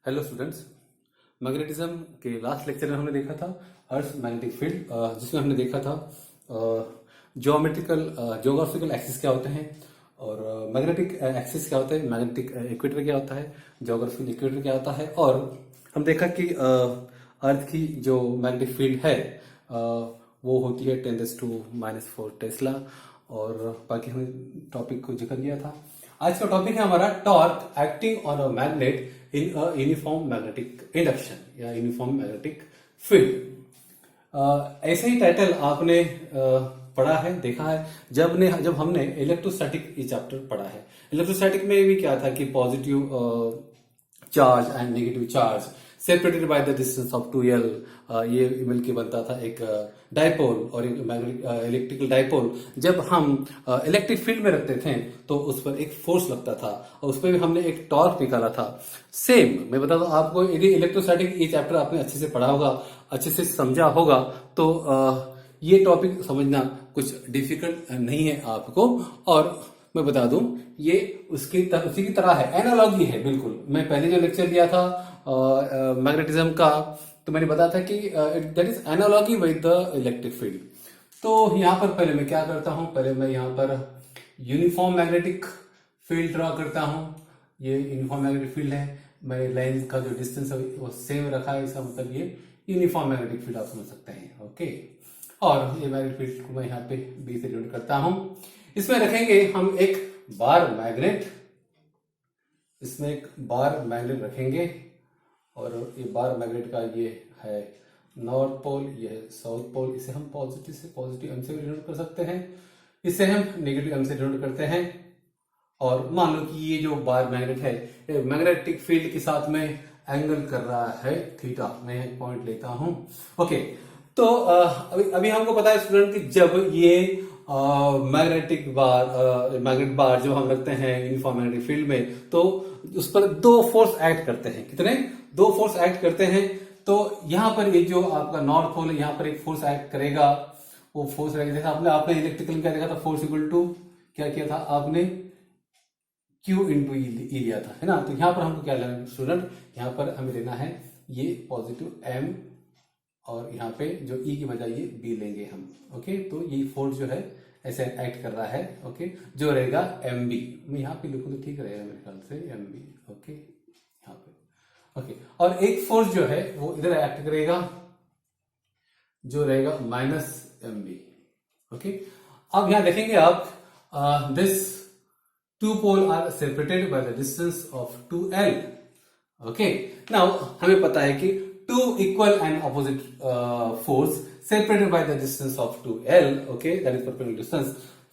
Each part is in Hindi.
Hello students. मैग्नेटिज्म के लास्ट लेक्चर में हमने देखा था अर्थ मैग्नेटिक फील्ड, जिसमें हमने देखा था ज्योग्राफिकल एक्सिस क्या होते हैं और मैग्नेटिक एक्सिस क्या होता है, मैग्नेटिक इक्वेटर क्या होता है, ज्योग्राफिकल इक्वेटर क्या होता है। और हम देखा कि अर्थ की जो मैग्नेटिक फील्ड है वो होती है 10⁻⁴ टेस्ला। और बाकी हमने टॉपिक को जिक्र किया था। आज का टॉपिक है हमारा torque acting on a magnet in a uniform magnetic induction या यूनिफॉर्म मैग्नेटिक फील्ड। ऐसे ही टाइटल आपने पढ़ा है, देखा है जब हमने इलेक्ट्रोस्टैटिक ये चैप्टर पढ़ा है। इलेक्ट्रोस्टैटिक में भी क्या था कि positive charge and negative charge separated by the distance of 2L, ये मिलके बनता था एक डाइपोल और एक इलेक्ट्रिकल डाइपोल। जब हम इलेक्ट्रिक फील्ड में रखते थे तो उस पर एक फोर्स लगता था और उस पर भी हमने एक टॉर्क निकाला था। सेम मैं बता दूं आपको, यदि इलेक्ट्रोस्टैटिक ये चैप्टर आपने अच्छे से पढ़ा होगा, अच्छे से समझा होगा, तो ये टॉपिक समझना कुछ डिफिकल्ट नहीं है आपको। और मैं बता दूं ये उसी की तरह है, एनालॉजी है बिल्कुल। मैं पहले जो लेक्चर दिया था मैग्नेटिज्म का, तो मैंने बताया था कि that is analogy with the electric field. तो यहां पर पहले मैं क्या करता हूं, पहले मैं यहां पर यूनिफॉर्म मैग्नेटिक फील्ड ड्रॉ करता हूं। ये यूनिफॉर्म मैग्नेटिक फील्ड है, मैं लाइन का जो डिस्टेंस है वो सेम रखा है, इसका मतलब ये यूनिफॉर्म मैग्नेटिक फील्ड आप समझ सकते हैं। ओके, और ये मैग्नेटिक फील्ड को मैं यहाँ पे बी से डिनोट करता हूं। इसमें रखेंगे हम एक बार मैग्नेट, इसमें एक बार मैग्नेट रखेंगे और ये बार मैग्नेट का ये है नॉर्थ पोल, ये है साउथ पोल। इसे हम पॉजिटिव से पॉजिटिव एम से भी डिनोट कर सकते हैं, इसे हम नेगेटिव एम से डिनोट करते हैं। और मान लो कि ये जो बार मैग्नेट है ये मैग्नेटिक फील्ड के साथ में एंगल कर रहा है थीटा। मैं एक पॉइंट लेता हूं। ओके, तो अभी हमको पता है स्टूडेंट कि जब ये मैग्नेट बार जो हम रखते हैं यूनिफॉर्म मैग्नेटिक फील्ड में, तो उस पर दो फोर्स एक्ट करते हैं। कितने? दो फोर्स एक्ट करते हैं। तो यहां पर ये जो आपका नॉर्थ पोल है, यहां पर एक फोर्स एक्ट करेगा। वो फोर्स जैसे आपने इलेक्ट्रिकल क्या देखा था, फोर्स इक्वल टू क्या किया था आपने, Q इंटू ई लिया था, है ना। तो यहां पर हमको क्या लेना स्टूडेंट, यहां पर हमें लेना है ये पॉजिटिव M और यहाँ पे जो E की बजाय ये B लेंगे हम। ओके, तो ये फोर्स जो है ऐसे एक्ट कर रहा है। ओके, जो रहेगा MB, मैं यहाँ पे लिखूं तो ठीक रहेगा मेरे ख्याल से, MB। ओके, यहाँ पे। ओके, और एक फोर्स जो है वो इधर एक्ट करेगा, जो रहेगा -MB। ओके, अब यहाँ देखेंगे आप, this two pole are separated by the distance of 2L। Okay, now हमें पता है कि two equal and opposite force separated by the distance of 2L, okay, that is perpendicular distance,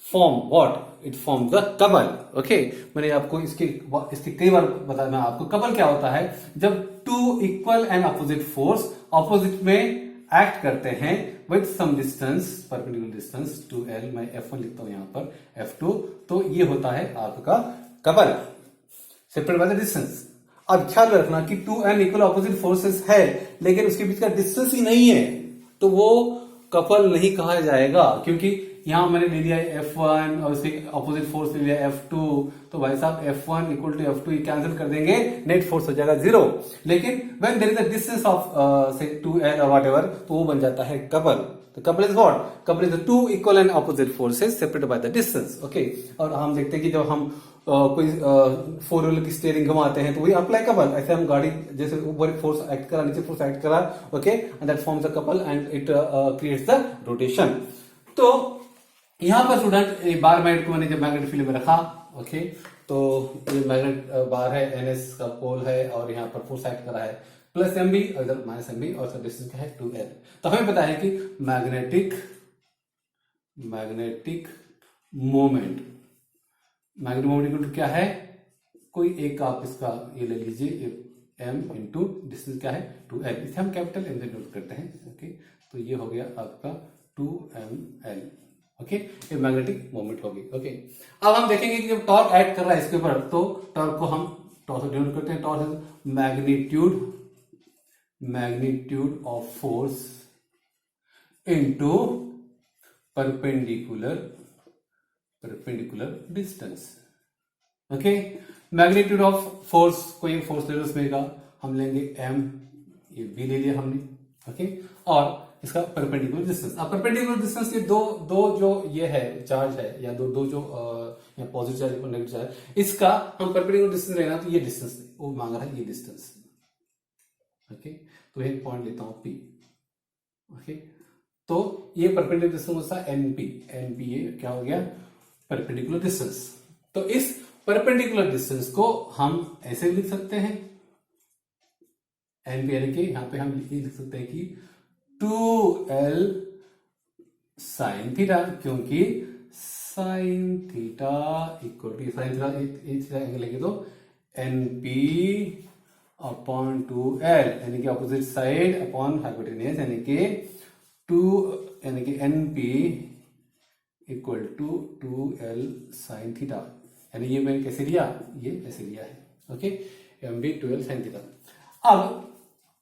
form what? It forms the couple. Okay, मैंने आपको इसके कई बार बताया मैं आपको, couple क्या होता है, जब two equal and opposite force opposite में एक्ट करते हैं with some distance, perpendicular distance 2L, मैं F1 लिखता हूं यहां पर, F2, तो ये होता है आपका couple, separated by the distance। अब ख्याल रखना कि 2N इक्वल ऑपोजिट फोर्सेस है, लेकिन उसके बीच का डिस्टेंस ही नहीं है, तो वो कपल नहीं कहा जाएगा। क्योंकि यहां मैंने ले लिया है F1 और उसके ऑपोजिट फोर्स ले लिया F2, तो भाई साहब F1 equal to F2 cancel कर देंगे, नेट फोर्स हो जाएगा 0। लेकिन when there is a distance of से 2L और व्हाटएवर, तो वो बन जाता है कपल। तो couple is what? Couple is the two equal and opposite forces separated by the distance. Okay, और हम देखते हैं कि जब हम कोई 4 व्हीलर की स्टीयरिंग घुमाते हैं तो वही अप्लाई कपल, ऐसे हम गाड़ी जैसे ऊपर एक फोर्स एक्ट करा, नीचे फोर्स एक्ट करा, okay, and that forms the couple and it creates the rotation. तो यहां पर स्टूडेंट बार मैग्नेट को मैंने जब मैग्नेटिक फील्ड में रखा, ओके, तो ये मैग्नेट बार है, NS का पोल है और यहाँ पर फोर्स एक्ट करा है +MB और इधर -MB और डिस्टेंस क्या है 2L। तो हमें पता है कि मैग्नेटिक मोमेंट क्या है, कोई एक आप इसका ये ले लीजिए M इंटू डिस्टेंस क्या है 2L, इसे हम कैपिटल M से डिनोट करते हैं। ओके, तो ये हो गया आपका 2ML। ओके, ये मैग्नेटिक मोमेंट होगी। ओके, अब हम देखेंगे कि जब टॉर्क एक्ट कर रहा है इसके ऊपर, तो टॉर्क को हम टॉर्क से डिनोट करते हैं। Torque is magnitude of force into perpendicular distance. Okay, magnitude of force, कोई फोर्स ले लो उसमें का हम लेंगे m, ये b ले लिया हमने, ओके, और इसका परपेंडिकुलर डिस्टेंस। अब परपेंडिकुलर डिस्टेंस ये दो जो ये है चार्ज है, या दो जो या पॉजिटिव चार्ज और नेगेटिव चार्ज, इसका हम परपेंडिकुलर डिस्टेंस लेना, तो ये डिस्टेंस वो मांग रहा है, ये डिस्टेंस, ओके। तो एक पॉइंट लेता हूं P, ओके। तो ये परपेंडिकुलर डिस्टेंस होता है NP, ये क्या हो गया, परपेंडिकुलर डिस्टेंस। तो इस परपेंडिकुलर डिस्टेंस को हम ऐसे लिख सकते हैं, NP यानी कि यहां पे हम ये लिख सकते हैं कि 2L sin थीटा, क्योंकि sin theta equal to sin theta angle लेंगे तो NP अपॉन 2L, यानी कि ऑपोजिट साइड अपॉन हाइपोटेन्यूज, यानी कि 2 यानी कि NP equal to 2L sin थीटा, यानी ये मैंने कैसे लिया, ये ऐसे लिया है, okay, MB 2L sin theta. अब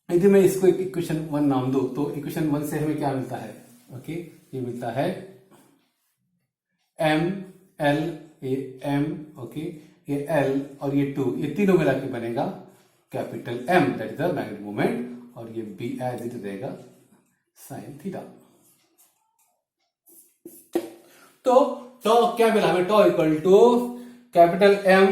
यदि मैं इसको इक्वेशन 1 नाम दूं, तो इक्वेशन 1 से हमें क्या मिलता है, ओके, ये मिलता है M L, ये M, ओके, ये L और ये 2, ये तीनों मिला के बनेगा capital M, that is the magnetic moment, और ये B एज इट रहेगा साइन थीटा। तो क्या मिला हमें, tau equal to capital M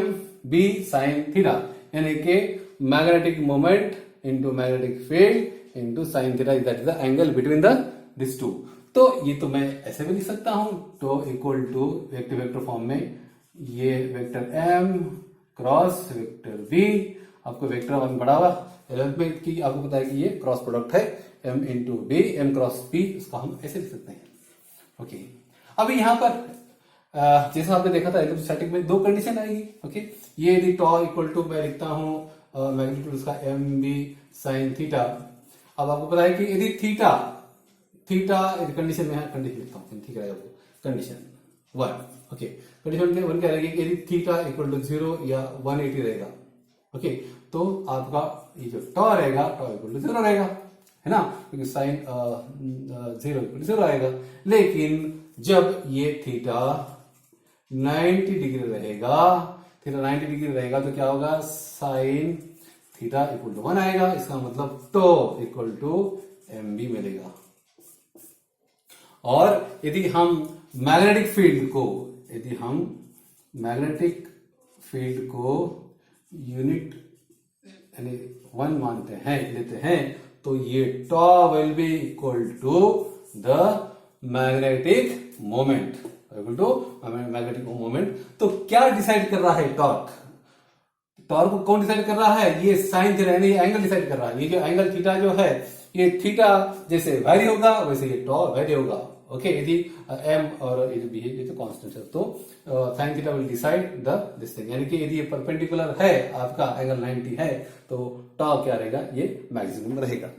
B sine theta, यानी कि magnetic moment into magnetic field into sine theta, that is the angle between this two. तो ये तो मैं ऐसे भी लिख सकता हूं, tau equal to vector form में, ये vector M cross vector B, आपको वेक्टर वन पढ़ा हुआ 11th में की, आपको पता है कि ये क्रॉस प्रोडक्ट है M into B, M cross P, उसका हम ऐसे लिख सकते हैं, ओके। अभी यहां पर जैसा आपने देखा था इलेक्ट्रोस्टैटिक में दो कंडीशन आएगी, ओके। ये यदि टॉ इक्वल टू मैं लिखता हूं मैग्नीट्यूड उसका MB साइन थीटा। अब आपको पता है कि यदि थीटा कंडीशन में कंडीशन लिखता हूं, ठीक है, कंडीशन 1, ओके, कंडीशन 1 क्या रहेगी, यदि थीटा इक्वल टू 0 या 180 रहेगा, ओके, तो आपका ये जो टॉ रहेगा, टॉ इक्वल टू 0 रहेगा, है ना, क्योंकि साइन 0 इक्वल टू 0 आएगा। लेकिन जब ये थीटा 90 डिग्री रहेगा, तो क्या होगा, साइन थीटा इक्वल टू 1 आएगा, इसका मतलब टॉ इक्वल टू MB मिलेगा। और यदि हम मैग्नेटिक फील्ड को यूनिट यानी 1 लेते हैं, तो ये tau will be equal to the magnetic moment, तो क्या डिसाइड कर रहा है, टॉर्क को कौन डिसाइड कर रहा है, ये साइन थीटा यानी एंगल डिसाइड कर रहा है। ये जो एंगल थीटा जो है, ये थीटा जैसे वैरी होगा वैसे ये टॉ वैरी होगा, ओके। यदि M और यदि B है तो कांस्टेंट है, तो sine theta will decide this thing, यानी कि यदि ये परपेंडिकुलर है, आपका एंगल 90 है, तो टॉ क्या रहेगा, ये मैक्सिमम रहेगा।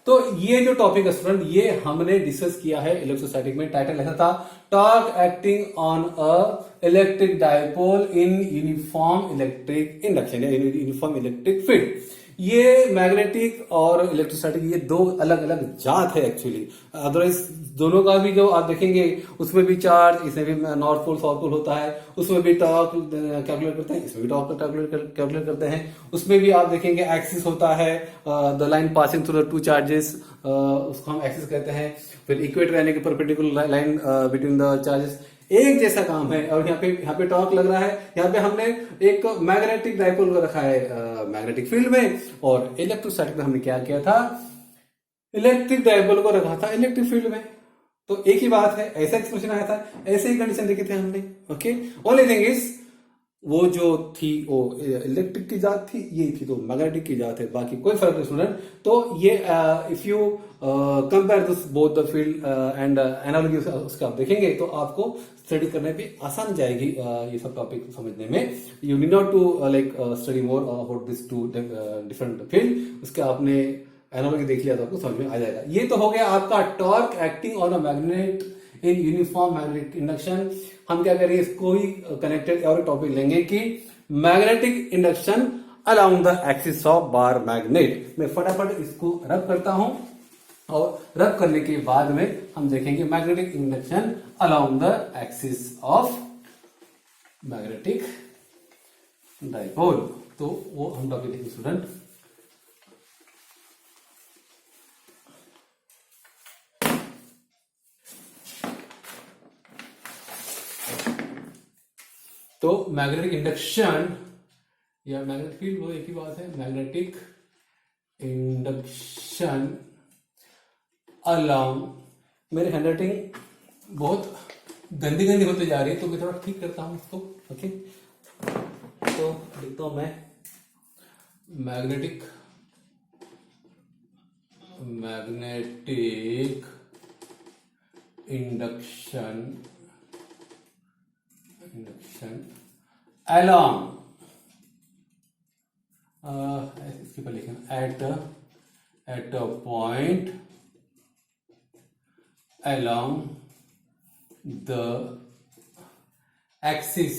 तो ये जो टॉपिक है स्टूडेंट, ये हमने डिस्कस किया है इलेक्ट्रोस्टैटिक में। टाइटल ऐसा था, torque acting on a electric dipole in uniform electric induction या यूनिफॉर्म इलेक्ट्रिक फील्ड। ये मैग्नेटिक और इलेक्ट्रोस्टैटिक ये दो अलग अलग जात है एक्चुअली। अदरवाइज दोनों का भी जो आप देखेंगे उसमें भी चार्ज, इसमें भी नॉर्थ पोल साउथ पोल होता है, उसमें भी टॉर्क कैलकुलेट करते हैं, इसमें भी टॉर्क कैलकुलेट करते हैं। उसमें भी आप देखेंगे एक्सिस होता है, the line passing through the two charges, उसको हम एक्सिस कहते हैं। फिर इक्वेटर यानी कि perpendicular line between the charges, एक जैसा काम है। और यहाँ पे टॉर्क लग रहा है, यहाँ पे हमने एक मैग्नेटिक डायपोल रखा है मैग्नेटिक फील्ड में, और इलेक्ट्रोस्टैटिक में हमने क्या किया था, इलेक्ट्रिक डायपोल को रखा था इलेक्ट्रिक फील्ड में। तो एक ही बात है, ऐसा एक्सप्रेशन आया था, ऐसे ही कंडीशन देखे थे हमने, ओके। ओनली थिंग इज वो जो थी वो इलेक्ट्रिक की जात थी, ये थी तो मैग्नेटिक की जात है, बाकी कोई फर्क नहीं स्टूडेंट। तो ये if you compare this both the field and analogy उसका आप देखेंगे तो आपको स्टडी करने पे आसान जाएगी ये सब टॉपिक समझने में। You need not to like study more about this two different field, उसके आपने एनालॉजी देख लिया तो आपको समझ में आ जाएगा। ये तो हो गया आपका torque acting on a magnet in uniform magnetic induction. हम क्या करेंगे, इसको ही कनेक्टेड और टॉपिक लेंगे कि magnetic induction along the axis of bar magnet. मैं फटाफट इसको रब करता हूं, और रब करने के बाद में हम देखेंगे magnetic induction along the axis of magnetic dipole. तो वो हम टॉपिक देखेंगे स्टूडेंट। तो मैग्नेटिक इंडक्शन या मैग्नेटिक फील्ड वो एक ही बात है, मैग्नेटिक इंडक्शन अलोंग, मेरी हैंडराइटिंग बहुत गंदी गंदी होती जा रही है तो मैं थोड़ा ठीक करता हूं इसको। ओके, तो लिखता हूं मैं मैग्नेटिक इंडक्शन अलोंग, इसके ऊपर लिखें eight a point along the axis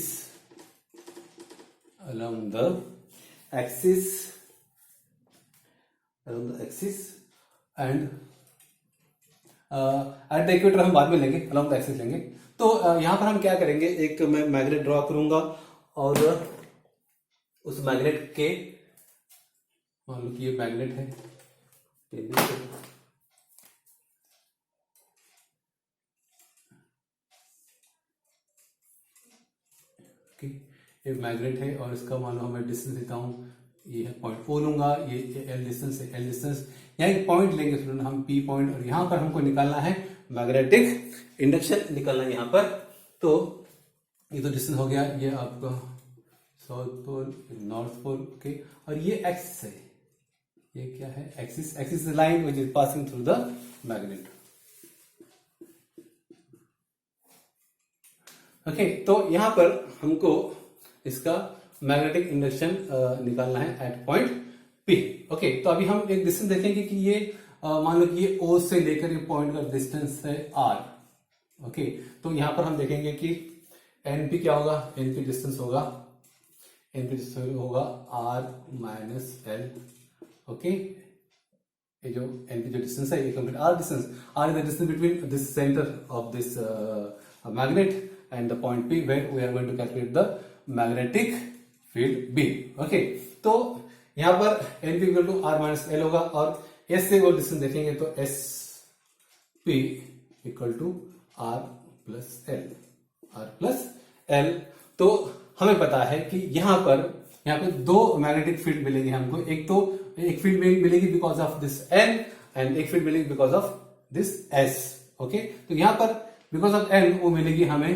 and at the equator हम बाद में लेंगे, along the axis लेंगे। तो यहां पर हम क्या करेंगे, एक मैं मैग्नेट ड्रॉ करूंगा और उस मैग्नेट के, मान लो कि ये मैग्नेट है, एक मैग्नेट है और इसका मान लो मैं डिस्टेंस देता हूं, ये है पॉइंट ओ लूंगा, ये एल डिस्टेंस है, एल डिस्टेंस यहाँ एक पॉइंट लेंगे स्टूडेंट हम पी पॉइंट, और यहां पर हमको निकालना है मैग्नेटिक इंडक्शन निकालना है यहां पर। तो ये तो डिस्टेंस हो गया, ये आपका south pole north pole, okay, और ये एक्स है, ये क्या है axis, axis line which is passing through the magnet. Okay, तो यहां पर हमको इसका मैग्नेटिक इंडक्शन निकालना है एट पॉइंट पी। ओके, तो अभी हम एक डिस्टेंस देखेंगे कि ये मान लो कि ये ओ से लेकर ये पॉइंट का डिस्टेंस है आर। ओके, तो यहां पर हम देखेंगे कि एनपी क्या होगा, एनपी डिस्टेंस होगा, एनपी डिस्टेंस होगा आर माइनस एल। ओके, ये जो एनपी जो डिस्टेंस है ये complete R distance, R is the distance between this centre of this magnet and the point P where we are going to calculate the magnetic field B. Okay, तो यहां पर NP equal to R minus L होगा, और S से वो डिस्टेंस देखेंगे तो S P equal to R plus L। तो हमें पता है कि यहाँ पे दो मैग्नेटिक फील्ड मिलेंगे हमको, एक फील्ड मिलेगी because of this N and एक फील्ड मिलेगी because of this S। Okay, तो यहाँ पर बिकॉज ऑफ N वो मिलेगी हमें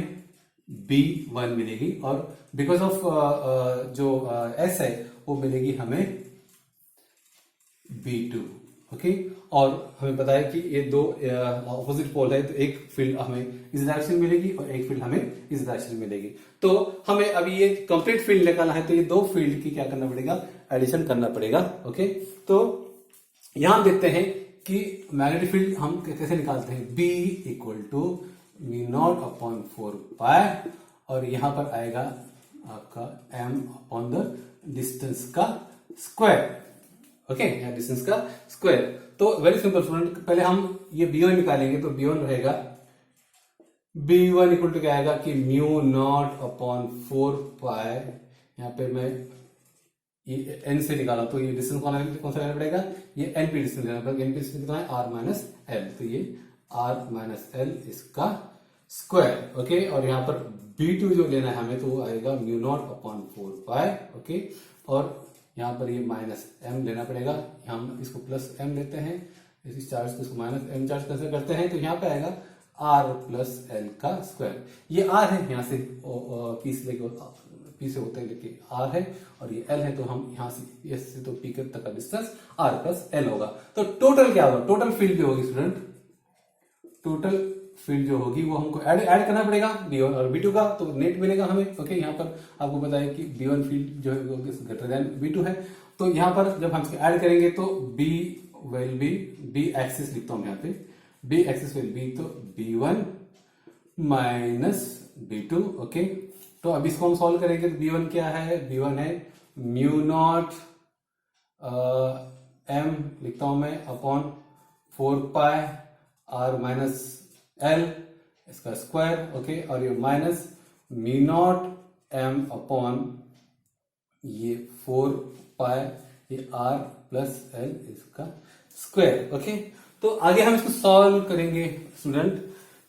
B1 मिलेगी, और बिकॉज ऑफ जो S है वो मिलेगी हमें B2। ओके, और हमें पता है कि ये दो ऑपोजिट पोल है, तो एक फील्ड हमें इस डायरेक्शन में मिलेगी और एक फील्ड हमें इस डायरेक्शन में मिलेगी। तो हमें अभी ये कंप्लीट फील्ड निकालना है, तो ये दो फील्ड की क्या करना पड़ेगा, एडिशन करना पड़ेगा। ओके, तो यहां देखते हैं कि मैग्नेटिक फील्ड हम कैसे निकालते हैं, B equal to μ0 upon 4 pi, और यहां पर आएगा आपका m अपॉन द डिस्टेंस का स्क्वायर। ओके, या डिस्टेंस का स्क्वायर। तो वेरी सिंपल स्टूडेंट, पहले हम ये B1 निकालेंगे, तो B1 रहेगा B1 इक्वल टू क्या आएगा कि μ0 अपॉन 4 पाई, यहाँ पे मैं ये n से निकाला तो ये डिस्टेंस कौन सा लेना पड़ेगा, ये np डिस्टेंस लेना पड़ेगा, np डिस्टेंस कितना है r माइनस एल, तो ये r माइनस एल इसका स्क्वायर। ओके, और यहाँ पर B2 जो लेना है हमें, तो वो आएगा μ0 अपॉन 4 पाई। ओके, और यहाँ पर ये माइनस m लेना पड़ेगा, हम इसको प्लस m लेते हैं, इस चार्ज को इसको माइनस m चार्ज कैसे करते हैं, तो यहाँ पे आएगा r प्लस एल का स्क्वायर। ये r है, यहाँ से पी से होते लेके r है, और ये l है, तो हम यहाँ से s से तो p तक का डिस्टेंस r प्लस एल होगा। तो टोटल क्या होगा, टोटल फील्ड जो होगी स्टूडेंट, टोटल फील्ड जो होगी वो हमको ऐड करना पड़ेगा B1 और B2 का, तो नेट मिलेगा हमें। ओके, यहाँ पर आपको पता है कि B1 फील्ड जो है वो ग्रेटर देन B2 है, तो यहाँ पर जब हम इसको ऐड करेंगे तो B will be, B axis लिखता हूं यहाँ पे, B एक्सिस विल बी तो B1 माइनस B2। ओके, तो अब इसको हम सॉल्व करेंगे, तो B1 क्या है, B1 है μ0 m लिखता हूं मैं अपॉन 4 पाई r माइनस एल इसका स्क्वायर। ओके, और ये माइनस μ0 m अपॉन ये 4 पाई ये r प्लस एल इसका स्क्वायर। ओके, तो आगे हम इसको सॉल्व करेंगे स्टूडेंट,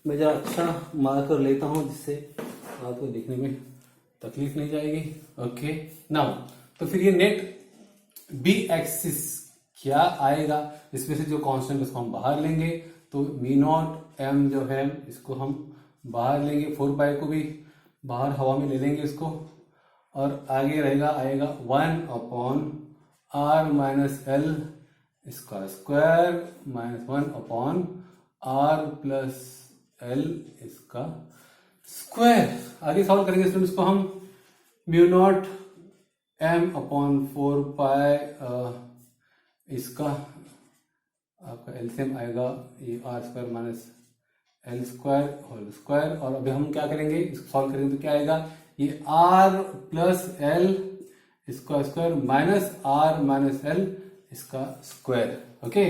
मैं जरा अच्छा मार्कर लेता हूं जिससे आपको देखने में तकलीफ नहीं जाएगी। ओके नाउ, तो फिर ये नेट बी एक्सिस क्या आएगा, इसमें से जो कांस्टेंट उसको हम बाहर लेंगे, तो मी नॉट एम जो है इसको हम बाहर लेंगे, 4 पाई को भी बाहर हवा में ले लेंगे इसको, और आगे रहेगा आएगा 1/r माइनस एल इसका square minus 1/r plus L इसका स्क्वायर। आगे सॉल्व करेंगे स्टूडेंट्स को हम, mu naught M upon 4 pi इसका आपका एलसीएम आएगा ये R square minus L square whole square, और अभी हम क्या करेंगे इसको सॉल्व करेंगे तो क्या आएगा, ये आर प्लस एल इसका square minus R minus L इसका स्क्वायर। ओके,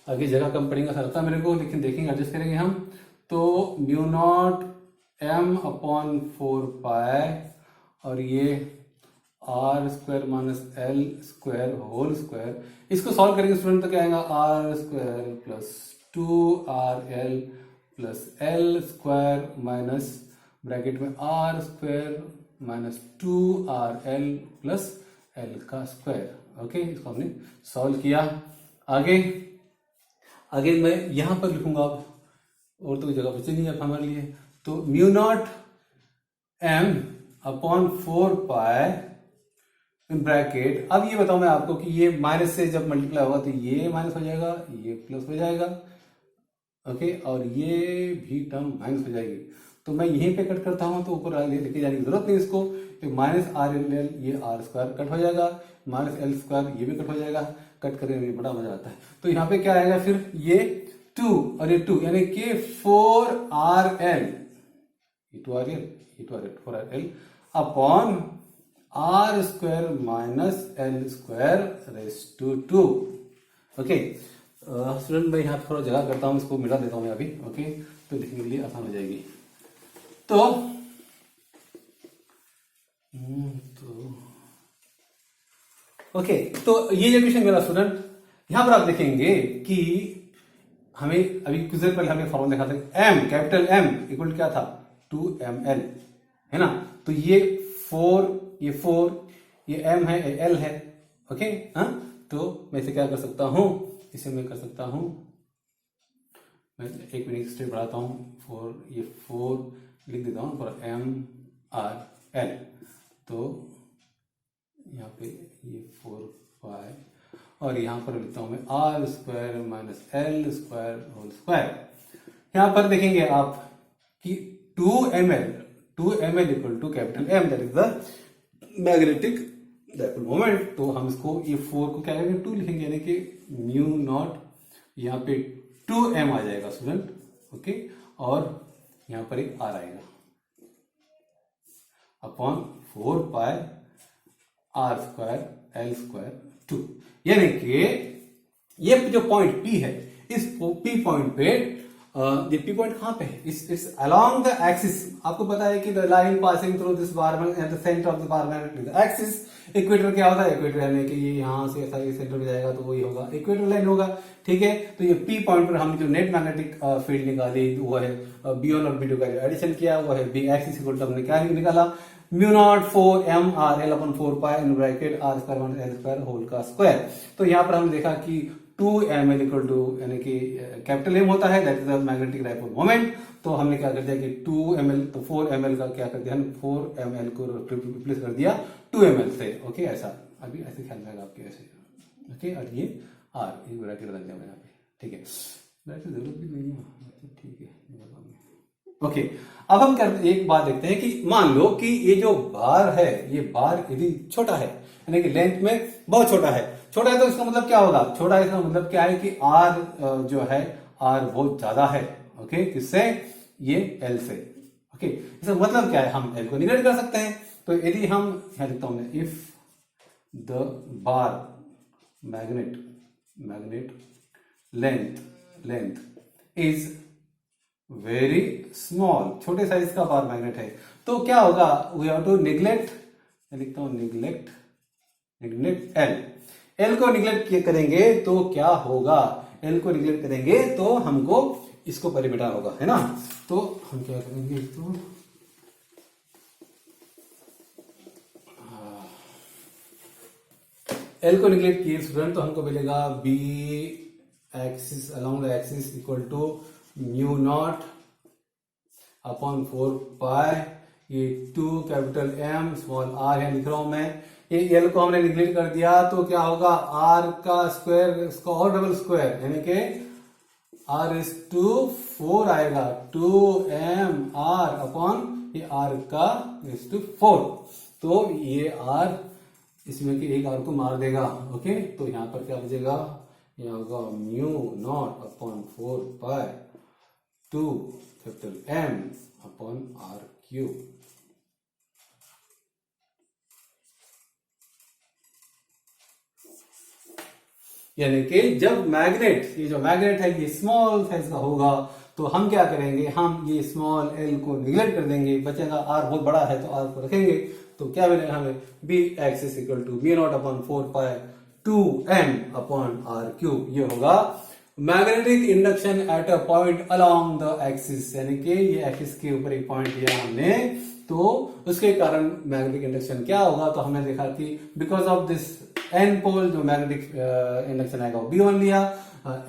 आगे जगह कम पड़ेगा सरता मेरे को, लेकिन देखेंगे एडजस्ट करेंगे हम। तो mu naught M upon 4 pi और ये R square minus L square whole square, इसको सॉल्व करेंगे स्टूडेंट तो क्या आएगा, R square plus 2RL plus L square minus bracket में R square minus 2RL plus L का स्क्वायर। ओके, इसको हमने सॉल्व किया। आगे आगे मैं यहां पर लिखूंगा अब, और तो कोई जगह बची नहीं अब हमारे लिए, तो म्यू नॉट एम अपॉन 4 पाई ब्रैकेट। अब ये बताऊं मैं आपको कि ये माइनस से जब मल्टीप्लाई होगा तो ये माइनस हो जाएगा, ये प्लस हो जाएगा। ओके, और ये भी टर्म माइनस हो जाएगी, तो मैं यहीं पे कट करता हूं, तो ऊपर लेके जाने की जरूरत नहीं इसको। तो माइनस आर एल एल ये आर स्क्वायर कट हो जाएगा, माइनस एल स्क्वायर ये भी कट हो जाएगा, कट करने में बड़ा मजा आता है। तो यहाँ पे क्या आएगा फिर, ये 2 और ये 2 यानी कि 4RL 4RL upon R square minus L square raise to 2। Okay student, मैं यहाँ थोड़ा जगह करता हूँ, इसको मिला देता हूँ मैं अभी। ओके, तो लिखने के लिए आसान हो जाएगी। तो ओके, तो ये जो क्वेश्चन मेरा स्टूडेंट, यहां पर आप देखेंगे कि हमें अभी कुछ देर पहले हमें फॉर्मूला देखा था, एम कैपिटल एम इक्वल क्या था 2ml, है ना। तो ये 4 ये एम है, ये एल है। ओके हाँ, तो मैं इसे क्या कर सकता हूं, इसे मैं कर सकता हूं, मैं एक मिनट स्टेप बढ़ाता हूं, 4 लिख देता हूं फॉर MRL। तो यहाँ पे ये 4 पाई और यहाँ पर लिखता हूं मैं R square minus L square whole square. यहां पर देखेंगे आप कि 2ml equal to capital M, that is the magnetic dipole moment. तो हम इसको ये 4 को क्या करेंगे 2 लिखेंगे, यानी कि म्यू नॉट यहाँ पे 2m आ जाएगा स्टूडेंट। ओके, और यहाँ पर एक r आएगा upon 4 pi R square L square 2, यानी कि ये जो पॉइंट P है, इस P पॉइंट पे ये P पॉइंट कहां पे है, इट्स अलोंग द एक्सिस। आपको पता है कि the line passing through this bar at the centre of the bar the axis. Equator क्या होता है, इक्वेटर यानी कि ये यहां से ऐसा ये सेंटर में जाएगा तो वही होगा, इक्वेटर लाइन होगा। ठीक है, तो ये P पॉइंट पर हमने जो नेट मैग्नेटिक फील्ड निकाली वो है B1 और B2 का जो एडिशन किया वो है B एक्सिस इक्वल टू हमने क्या निकाला, mu naught 4MRL upon 4 pi in bracket R square minus L square whole का स्क्वायर। तो यहाँ पर हमने देखा कि 2ml इक्वल टू यानी कि कैपिटल एम होता है, that is the magnetic dipole moment. तो हमने क्या कर दिया कि 2ml, तो 4ml का क्या कर दिया, 4ml को रिप्लेस कर दिया 2ml से। ओके, ऐसा अभी ऐसे ख्याल रहेगा आपके ऐसे। ओके, और ये आर ये ब्रैकेट रख दिया यहाँ पे। ठीक है, ब्रैकेट जरूरत भी नहीं है। ठीक है, ओके, अब हम एक बात देखते हैं कि मान लो कि ये जो बार है, ये बार यदि छोटा है यानी कि लेंथ में बहुत छोटा है, तो इसका मतलब क्या होगा, छोटा है इसका मतलब क्या है कि आर जो है आर बहुत ज्यादा है। ओके, किससे, ये एल से। ओके, इसका मतलब क्या है, हम एल को निगेट कर सकते हैं। तो यदि हम यहां लिखता हूं मैं, if the bar magnet length is very small, छोटे साइज का बार मैग्नेट है, तो क्या होगा, वी हैव टू निग्लेक्ट, लिखता हूं निग्लेक्ट एल को निग्लेक्ट करेंगे तो क्या होगा, एल को निग्लेक्ट करेंगे तो हमको इसको पहले मिटाना होगा, है ना। तो हम क्या करेंगे, इसको एल को निगलेक्ट किए स्टूडेंट तो हमको मिलेगा B axis along the axis equal to mu naught upon 4 pi, ये 2 कैपिटल एम स्मॉल आर है लिख रहा हूं मैं। ये एल को हमने निगलेक्ट कर दिया तो क्या होगा, आर का स्क्वायर, इसका और डबल स्क्वायर यानी कि आर इज टू 4 आएगा, 2m आर अपॉन ये आर का इज टू 4। तो ये आर इसमें के एक आर को मार देगा। ओके, तो यहां पर क्या बचेगा, यहां होगा mu naught upon 4 pi 2 capital M upon R cube. यानी कि जब मैग्नेट, ये जो मैग्नेट है ये स्मॉल साइज का होगा तो हम क्या करेंगे, हम ये स्मॉल एल को निगलेक्ट कर देंगे, बचेगा आर बहुत बड़ा है तो आर को रखेंगे। तो क्या मिलेगा हमें, B axis equal to B naught upon 4 pi 2m upon R cube. ये होगा magnetic induction at a point along the axis, यानी कि ये एक्सिस के ऊपर एक पॉइंट लिया हमने तो उसके कारण मैग्नेटिक इंडक्शन क्या होगा। तो हमने देखा कि because of this N pole जो मैग्नेटिक इंडक्शन आएगा वो B1 लिया,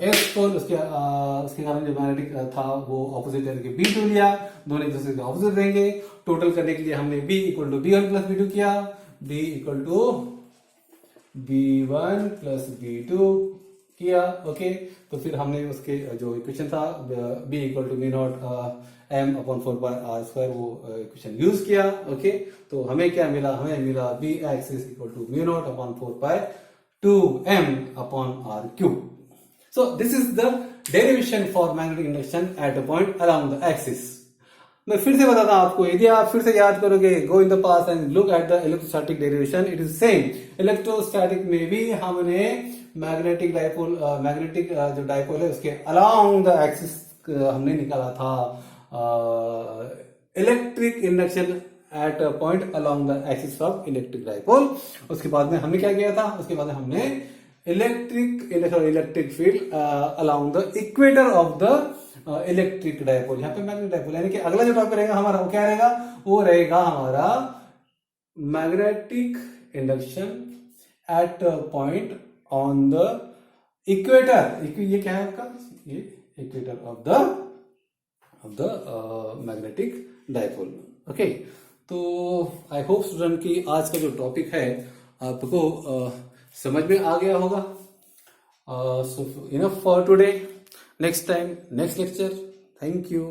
एस पोल उसके कारण जो मैग्नेटिक था वो ऑपोजिट यानी कि B2 लिया, दोनों एक दूसरे के ऑपोजिट रहेंगे। टोटल करने के लिए हमने B equal to B1 plus B2 किया, B equal to B1 plus B2 किया। ओके, तो फिर हमने उसके जो इक्वेशन था B equal to B naught m upon 4 pi R square वो इक्वेशन यूज किया। ओके, तो हमें क्या मिला, हमें मिला B axis equal to mu naught upon 4 pi 2m upon R cube. So this is the derivation for magnetic induction at a point around the axis. मैं फिर से बताता हूं आपको, यदि आप फिर से याद करोगे, go in the past and look at the electrostatic derivation, it is same. Electrostatic में भी हमने मैग्नेटिक डाइपोल, मैग्नेटिक जो डाइपोल है उसके अलाउंग द एक्सिस हमने निकाला था electric induction at a point along the axis of electric dipole. उसके बाद में हमने क्या किया था, उसके बाद में हमने electric field along the equator of the electric dipole, यहाँ पे मैग्नेटिक डाइपोल। यानी कि अगला जो टॉपिक रहेगा हमारा वो क्या रहेगा, वो रहेगा हमारा magnetic induction at a point on the equator. ये क्या है आपका, ये equator of the magnetic dipole. Okay, तो आई होप स्टूडेंट की आज का जो टॉपिक है आपको समझ में आ गया होगा। So enough for today, next time next lecture. Thank you.